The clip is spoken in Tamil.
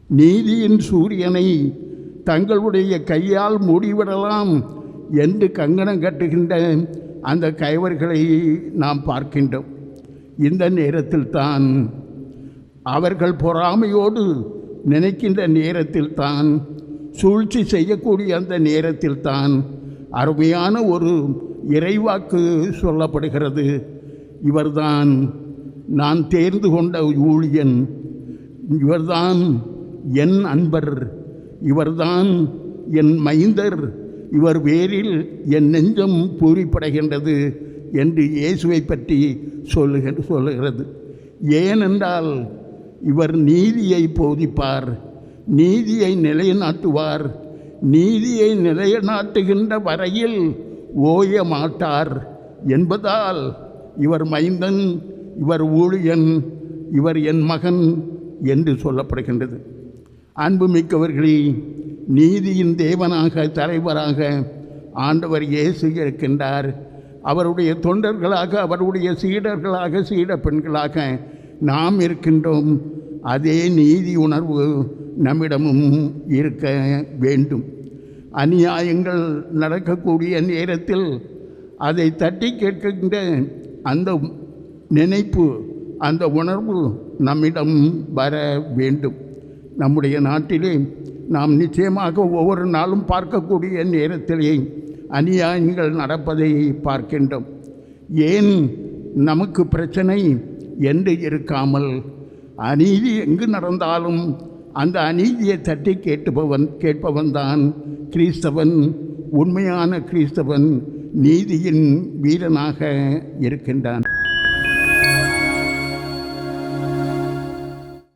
நீதியின் சூரியனை தங்களுடைய கையால் மூடிவிடலாம் என்று கங்கணம் கட்டுகின்ற அந்த கைவர்களை நாம் பார்க்கின்றோம். இந்த நேரத்தில் தான் அவர்கள் பொறாமையோடு நினைக்கின்ற நேரத்தில் தான், சூழ்ச்சி செய்யக்கூடிய அந்த நேரத்தில் தான் அருமையான ஒரு இறைவாக்கு சொல்லப்படுகிறது. இவர்தான் நான் தேர்ந்து கொண்ட ஊழியன், இவர்தான் என் அன்பர், இவர்தான் என் மைந்தர், இவர் பேரில் என் நெஞ்சம் பூரிப்படைகின்றது என்று இயேசுவை பற்றி சொல்லுகிறது. ஏனென்றால் இவர் நீதியை போதிப்பார், நீதியை நிலைநாட்டுவார், நீதியை நிலைநாட்டுகின்ற வரையில் ஓய மாட்டார் என்பதால் இவர் மைந்தன், இவர் ஊழியன், இவர் என் மகன் என்று சொல்லப்படுகின்றது. அன்புமிக்கவர்களே, நீதியின் தேவனாக தலைவராக ஆண்டவர் இயேசு இருக்கின்றார். அவருடைய தொண்டர்களாக, அவருடைய சீடர்களாக, சீட பெண்களாக நாம் இருக்கின்றோம். அதே நீதி உணர்வு நம்மிடமும் இருக்க வேண்டும். அநியாயங்கள் நடக்கக்கூடிய நேரத்தில் அதை தட்டி கேட்கின்ற அந்த நினைப்பு, அந்த உணர்வு நம்மிடம் வர வேண்டும். நம்முடைய நாட்டிலே நாம் நிச்சயமாக ஒவ்வொரு நாளும் பார்க்கக்கூடிய நேரத்திலே அநியாயங்கள் நடப்பதை பார்க்கின்றோம். ஏன் நமக்கு பிரச்சனை என்று இருக்காமல், அநீதி எங்கு நடந்தாலும் அந்த அநீதியை தட்டி கேட்பவன் தான் கிறிஸ்தவன், உண்மையான கிறிஸ்தவன், நீதியின் வீரனாக இருக்கின்றான்.